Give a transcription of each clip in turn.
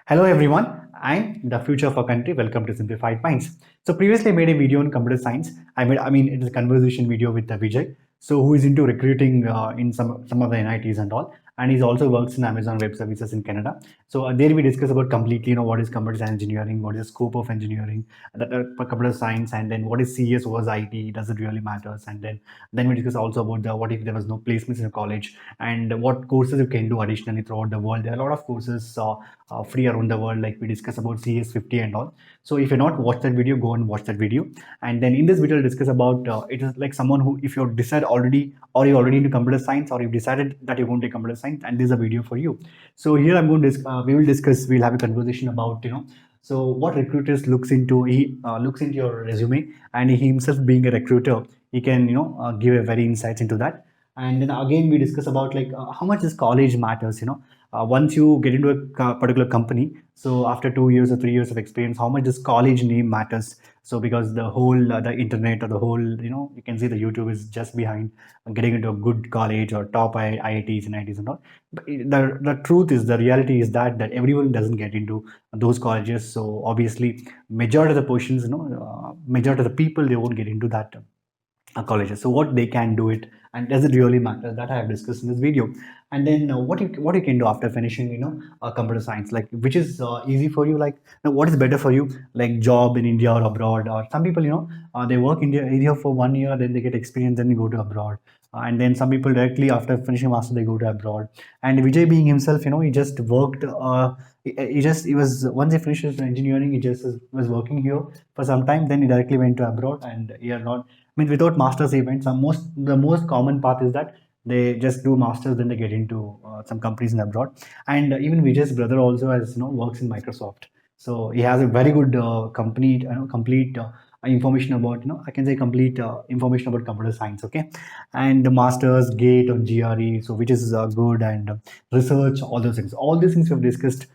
Hello everyone, I'm the future of our country. Welcome to Simplified Minds. So previously I made a video on computer science. It is a conversation video with Vijay. So who is into recruiting in some of the NITs and all, and he also works in Amazon Web Services in Canada. So there we discuss about completely, what is computer science engineering, what is the scope of engineering, computer science, and then what is CS versus IT, does it really matters, and then we discuss also about the what if there was no placements in college and what courses you can do additionally throughout the world. There are a lot of courses free around the world, like we discuss about CS50 and all. So if you're not watched that video, go and watch that video. And then in this video, we'll discuss about it is like someone who, if you're decided already, or you're already into computer science, or you've decided that you're going to take computer science, and this is a video for you. So here I'm going to we will discuss, we'll have a conversation about so what recruiters looks into. He looks into your resume, and he himself being a recruiter, he can give a very insights into that. And then again we discuss about like how much this college matters. Once you get into a particular company, so after 2 years or 3 years of experience, how much this college name matters. So because the whole the internet, or the whole, you can see the YouTube is just behind getting into a good college or top IITs and IITs and all. But the truth is, the reality is that everyone doesn't get into those colleges. So obviously majority of the positions, majority of the people, they won't get into that colleges. So what they can do it, and does it really matter, that I have discussed in this video. And then what you can do after finishing computer science, like which is easy for you, like what is better for you, like job in India or abroad. Or some people, they work in India for 1 year, then they get experience, then they go to abroad. And then some people directly after finishing master, they go to abroad. And Vijay being himself, he just worked he was, once he finished his engineering, he just was working here for some time, then he directly went to abroad. And he are not, I mean, without masters even, the most common path is that they just do masters, then they get into some companies in abroad. And even Vijay's brother also has, works in Microsoft. So he has a very good company, complete information about, I can say complete information about computer science. Okay, and the masters, GATE or GRE, so which is good, and research, all those things. All these things we have discussed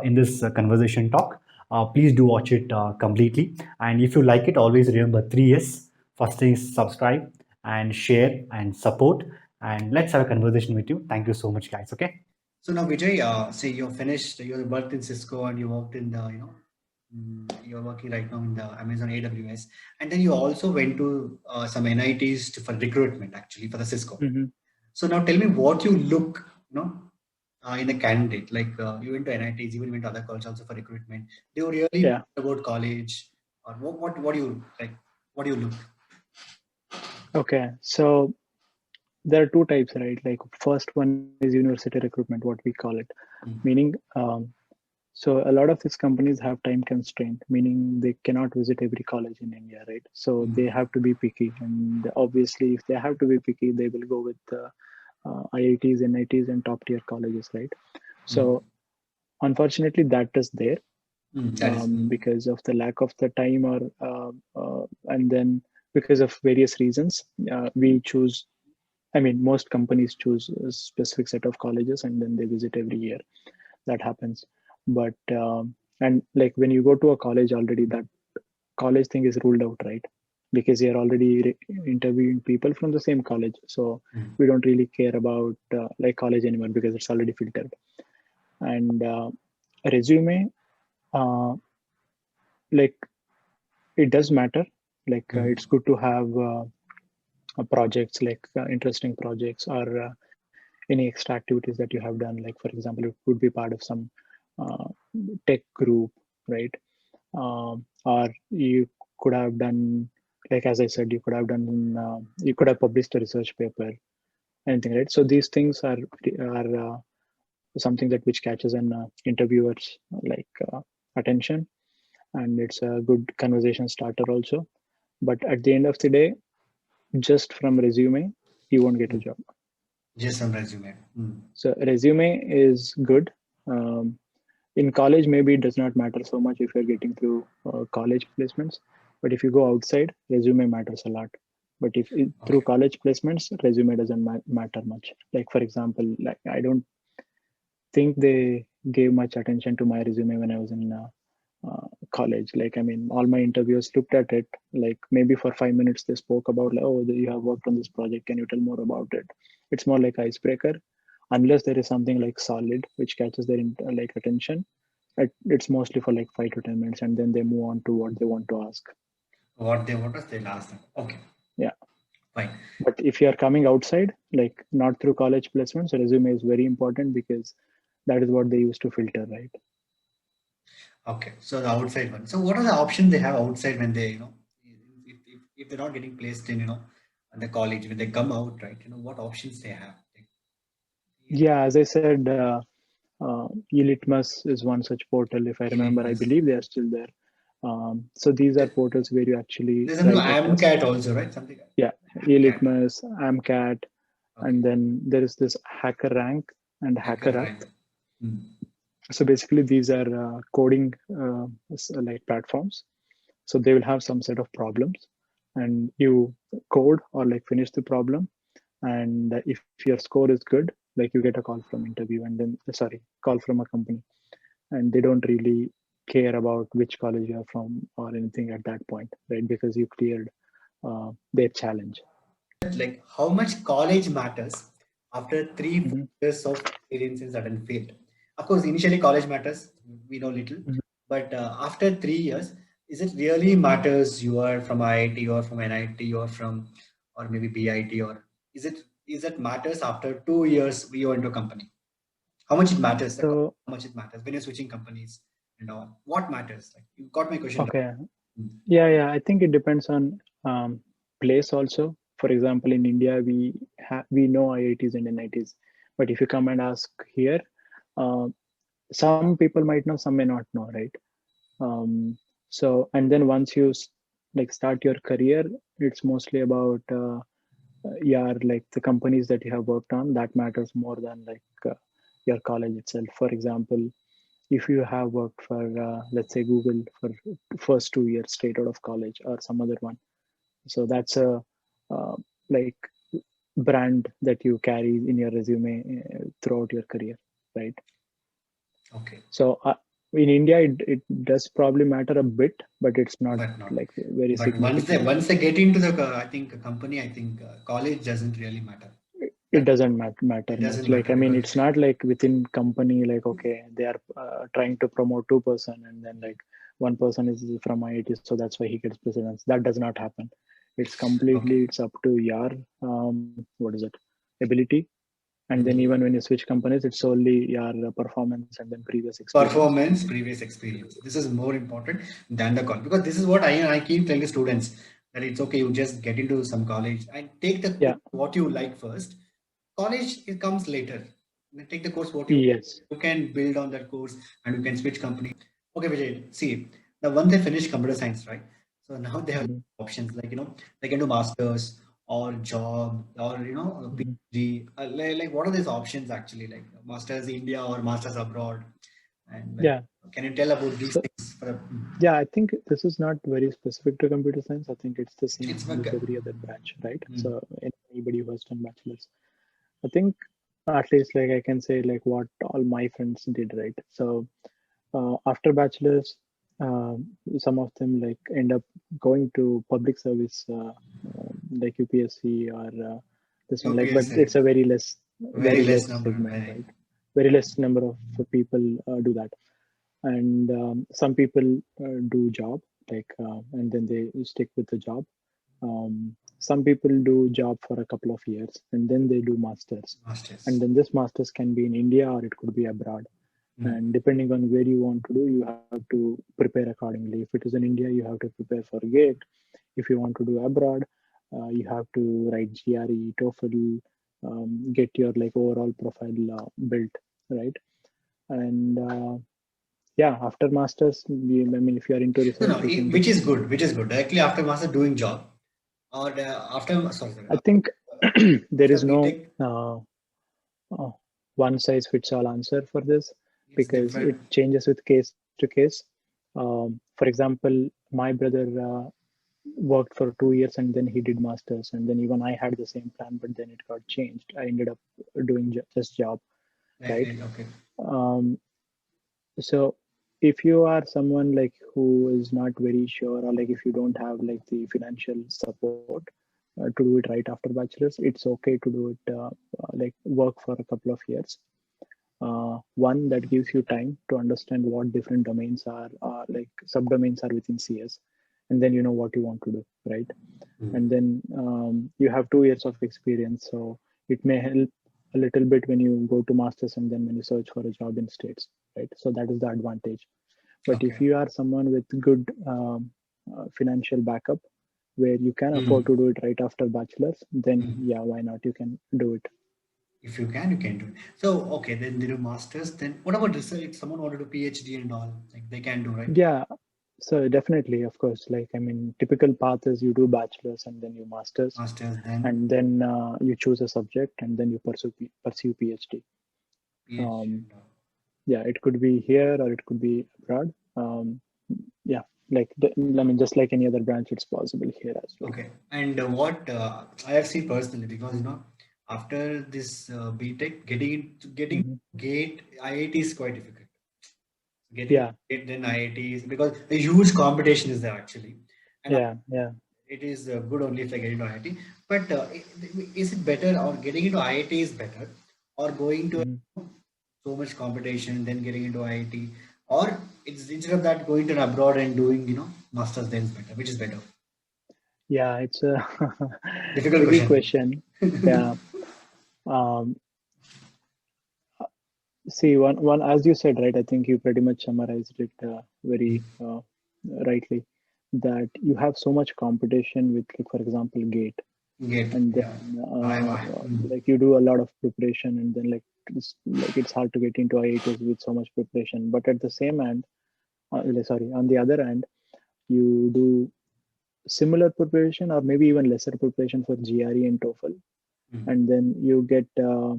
in this conversation talk. Please do watch it completely. And if you like it, always remember 3S. First thing is subscribe and share and support. And let's have a conversation with you. Thank you so much, guys. Okay. So now, Vijay, say you're finished. You worked in Cisco, and you worked in the, you're working right now in the Amazon AWS, and then you also went to some NITs for recruitment, actually for the Cisco. hmm So now, tell me what you look, in a candidate. Like you went to NITs, even went to other colleges also for recruitment. Do you really Yeah. about college, or what do you like? What do you look? Okay. So there are two types, right? Like first one is university recruitment, what we call it, Mm. meaning so a lot of these companies have time constraint, meaning they cannot visit every college in India, right? So Mm. they have to be picky, and obviously, if they have to be picky, they will go with IITs, NITs, and top tier colleges, right? Mm. So unfortunately, that is there That is. because of the lack of the time, or and then because of various reasons, we choose. I mean, most companies choose a specific set of colleges and then they visit every year. That happens. But and like when you go to a college already, that college thing is ruled out, right? Because you're already interviewing people from the same college. So Mm. we don't really care about like college anymore because it's already filtered. And resume, uh, like it does matter. Like Mm. it's good to have projects, like interesting projects, or any extra activities that you have done. Like for example, it could be part of some uh, tech group, right? Or you could have done, like as I said, you could have published a research paper, anything, right? So these things are something that which catches an interviewer's like attention, and it's a good conversation starter also. But at the end of the day, just from resume, you won't get a Mm. job. Just on resume. Mm. So resume is good. Um, in college, maybe it does not matter so much if you're getting through college placements, but if you go outside, resume matters a lot. But if through Okay. college placements, resume doesn't matter much. Like for example, like I don't think they gave much attention to my resume when I was in college. Like, I mean, all my interviewers looked at it. Like maybe for 5 minutes they spoke about, like, oh, you have worked on this project. Can you tell more about it? It's more like icebreaker, unless there is something like solid which catches their like attention. It's mostly for like 5 to 10 minutes, and then they move on to what they want to ask. What they want us, they'll ask them. Okay, Yeah. fine. But if you are coming outside, like not through college placements, resume is very important because that is what they use to filter, right? Okay, so the outside one. So what are the options they have outside when they, if they're not getting placed in, the college, when they come out, right? What options they have? Yeah, as I said, eLitmus is one such portal. If I remember, I E-litmus. believe they are still there. So these are portals where you actually There's a write a test. AMCAT also, right? Something like Yeah, AMCAT. eLitmus, AMCAT, Okay. and then there is this HackerRank and Hacker rank. HackerRank. Hmm. So basically, these are coding like platforms. So they will have some set of problems, and you code or like finish the problem. And if your score is good, like you get a call from interview, and then sorry, call from a company, and they don't really care about which college you are from or anything at that point, right? Because you cleared their challenge. Like how much college matters after 3 4 Mhm. years of experience in certain field. Of course, initially college matters. We know little, Mhm. but after 3 years, is it really matters? You are from IIT or from NIT or from or maybe BIT, or is it matters after 2 years you enter a company? How much it matters? Like, So how much it matters when you're switching companies and all? What matters? Like you got my question. okay, Hmm. yeah, I think it depends on place also. For example, in India, we know IITs and NITs, but if you come and ask here, uh, some people might know, some may not know, right? So and then once you like start your career, it's mostly about yeah, like the companies that you have worked on, that matters more than like your college itself. For example, if you have worked for let's say Google for first 2 years straight out of college or some other one, so that's a uh, like brand that you carry in your resume throughout your career, right? Okay, So in India, it does probably matter a bit, but it's not but not. like very But once they significant. once they get into the I think a company, I think college doesn't really matter. It That doesn't matter it much. doesn't Like matter I mean, because it's not like within company, like okay, they are trying to promote two-person, and then like one person is from IIT, so that's why he gets precedence. That does not happen. It's okay. completely, it's up to your what is it, ability. And then Hmm. even when you switch companies, it's solely your performance and then previous experience. Performance, previous experience. This is more important than the call, because this is what I keep telling students, that it's okay. You just get into some college and take the Yeah. course what you like first. College it comes later. You take the course what Yes. you can build on that course, and you can switch company. Okay, Vijay. See, now once they finish computer science, right? So now they have Mhm. options like they can do masters or job or a Mhm. PhD. Like what are these options actually? Like masters India or masters abroad, and like Yeah. can you tell about these So things? yeah, I think this is not very specific to computer science. I think it's the same It's with okay. every other branch, right? Hmm. So anybody who has done bachelor's, I think at least like I can say like what all my friends did, right? So after bachelor's, some of them like end up going to public service, like UPSC or this one. Like, but UPSC, it's a very very less less number. segment, Very. right? Very less number of people do that, and some people do job and then they stick with the job. Some people do job for a couple of years and then they do masters, and Masters. then this masters can be in India or it could be abroad, Hmm. and depending on where you want to do, you have to prepare accordingly. If it is in India, you have to prepare for gate. If you want to do abroad, you have to write GRE, TOEFL, get your like overall profile built, right? And yeah, after masters, I mean, if you are into No, research, no, you can which just, is good. Which is good. Directly after master doing job, or after sorry, I think there after is no BTech, uh, one size fits all answer for this it's because it different. changes with case to case. For example, my brother worked for 2 years and then he did masters, and then even I had the same plan, but then it got changed. I ended up doing just job, right? Right. Okay. Um, So if you are someone like who is not very sure, or like if you don't have like the financial support to do it right after bachelor's, it's okay to do it like work for a couple of years. One that gives you time to understand what different domains are, like subdomains are within CS, and then you know what you want to do, right? And then you have 2 years of experience, so it may help a little bit when you go to masters and then when you search for a job in states, right? So that is the advantage. But if Okay. you are someone with good financial backup where you can afford Mm. to do it right after bachelor's, then Mm. yeah, why not? You can do it. If you can do it. So, okay, then they do masters. Then what about research? If someone wanted to do PhD and all, like they can do, right? Yeah, so definitely, of course, like I mean, typical path is you do bachelor's and then you masters, Masters, then and then you choose a subject and then you pursue PhD. PhD Um, and all. yeah, it could be here or it could be abroad. Yeah, like I mean, just like any other branch, it's possible here as well. Okay. And what I have seen personally, because after this BTech, getting Mhm. gate IIT is quite difficult. Getting Yeah, gate then IITs, because a huge competition is there actually, and yeah. it is good only if I get into IIT. But is it better, or getting into IIT is better, or going to Mhm. so much competition then getting into IIT, or it's instead of that going to abroad and doing masters then is better, which is better? Yeah, it's a Difficult tricky question. question. Yeah. Um, See, one as you said, right? I think you pretty much summarized it very rightly. That you have so much competition with, like, for example, GATE, Get, and yeah. then Mm. like you do a lot of preparation, and then it's hard to get into IITs with so much preparation. But at the same end, sorry, on the other hand, you do similar preparation or maybe even lesser preparation for GRE and TOEFL, Mm. and then you get uh,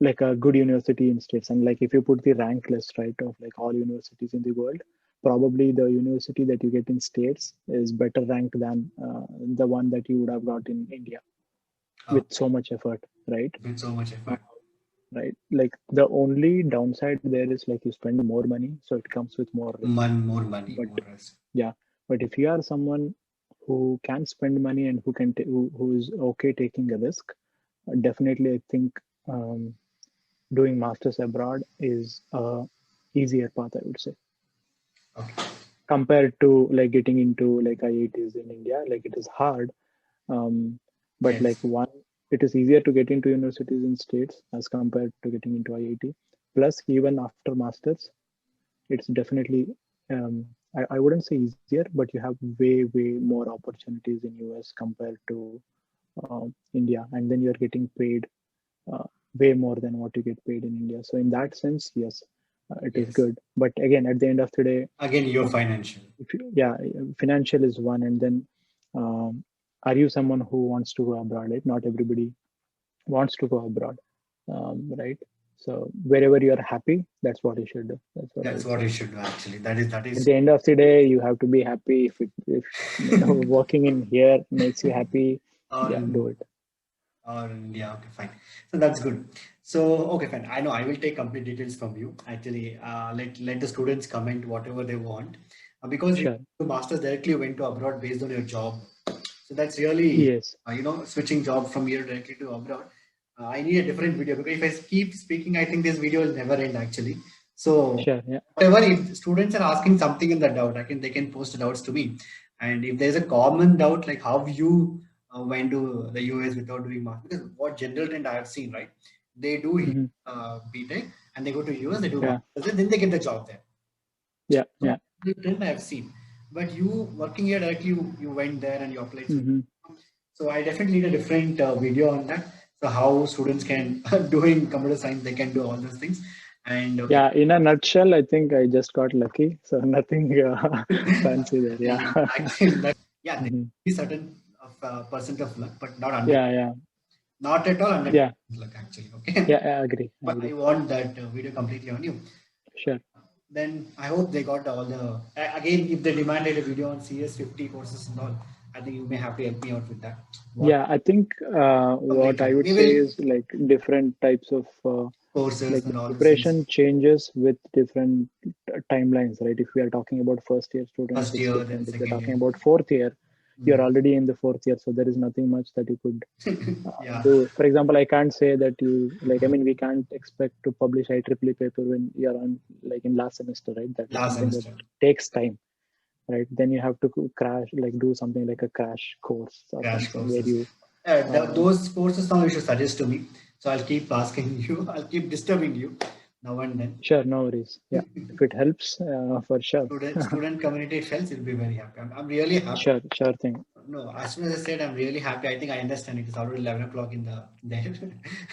like a good university in states. And like if you put the rank list, right, of like all universities in the world, probably the university that you get in states is better ranked than the one that you would have got in India with so much effort, right? With so much uh, effort. right, like the only downside there is like you spend more money, so it comes with more risk. More money, But more risk. yeah, but if you are someone who can spend money and who is okay taking a risk, definitely I think um, doing masters abroad is a easier path, I would say, Okay. compared to like getting into like IITs in India. Like it is hard, um, but like Yes. one, it is easier to get into universities in states as compared to getting into IIT. Plus, even after masters, it's definitely I wouldn't say easier, but you have way more opportunities in US compared to India, and then you're getting paid uh, way more than what you get paid in India. So in that sense, yes, it is Yes. good. But again, at the end of the day, Again, your uh, financial. yeah, financial is one, and then um, are you someone who wants to go abroad? Right? Not everybody wants to go abroad, right? So wherever you are happy, that's what you should do. That's what I That's would what say. you should do actually. That At is the end of the day, you have to be happy. If working in here makes you happy, or yeah, do it. yeah, okay, fine. So that's good. So okay, fine. I know I will take complete details from you. Actually, let the students comment whatever they want, because if Sure. you masters directly went to abroad based on your job. So that's really Yes. switching job from here directly to abroad. I need a different video, because if I keep speaking, I think this video will never end actually. So Sure. Yeah. whatever, if students are asking something in the doubt, they can post doubts to me. And if there's a common doubt like how you went to the US without doing master, because what general trend I have seen, right? They do Hmm. BTech and they go to US, they do Yeah. master, then they get the job there. Yeah. So Yeah. that's the trend I have seen. But you working here directly, you went there and you applied. Hmm. So I definitely need a different video on that. So how students can doing computer science, they can do all those things. And okay, Yeah. In a nutshell, I think I just got lucky. So nothing fancy there. Yeah. actually, yeah, there Hmm. is certain of percent of luck, but not 100, Yeah. Yeah. not at all 100 Yeah. luck actually. Okay, Yeah. I agree. I but I agree. want that video completely on you. Sure. Then I hope they got all the again. If they demanded a video on CS50 courses and all, I think you may have to help me out with that. What Yeah. I think what completely? I would We say will is like different types of courses like the and all those things. preparation changes with different timelines, right? If we are talking about first year students, First it's year, then different. If we're second talking year. about fourth year, you're already in the fourth year, so there is nothing much that you could Yeah, do. For example, I can't say that you like. I mean, we can't expect to publish IEEE paper when you're on like in last semester, right? That is last something that semester, takes time, right? Then you have to crash, like do something like a crash course or crash something where courses. you. Those courses now you should suggest to me. So I'll keep asking you. I'll keep disturbing you now and then. Sure, no worries. Yeah, if it helps, for sure. Student community it helps. You'll be very happy. I'm really happy. Sure thing. No, as soon as I said I'm really happy, I think I understand it. It's already 11 o'clock in the day.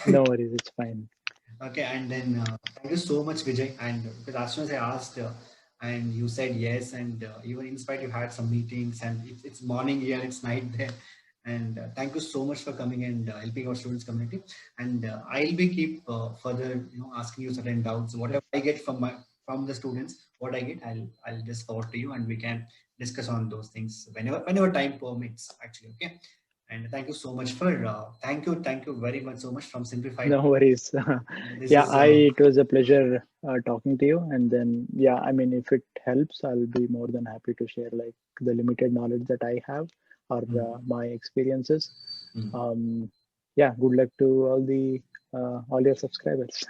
No worries, it's fine. Okay, and then thank you so much, Vijay. And because as soon as I asked, and you said yes, and even in spite you had some meetings, and it's morning here, it's night there. And thank you so much for coming and helping our students community. And I'll be keep further, asking you certain doubts. Whatever I get from the students, what I get, I'll just forward to you, and we can discuss on those things whenever time permits. Actually, okay. And thank you so much for thank you very much so much from Simplified. No worries. This Yeah, is it was a pleasure talking to you. And then, yeah, I mean, if it helps, I'll be more than happy to share like the limited knowledge that I have or my experiences. Um, yeah, good luck to all your subscribers.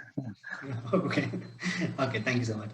okay. Okay, thank you so much.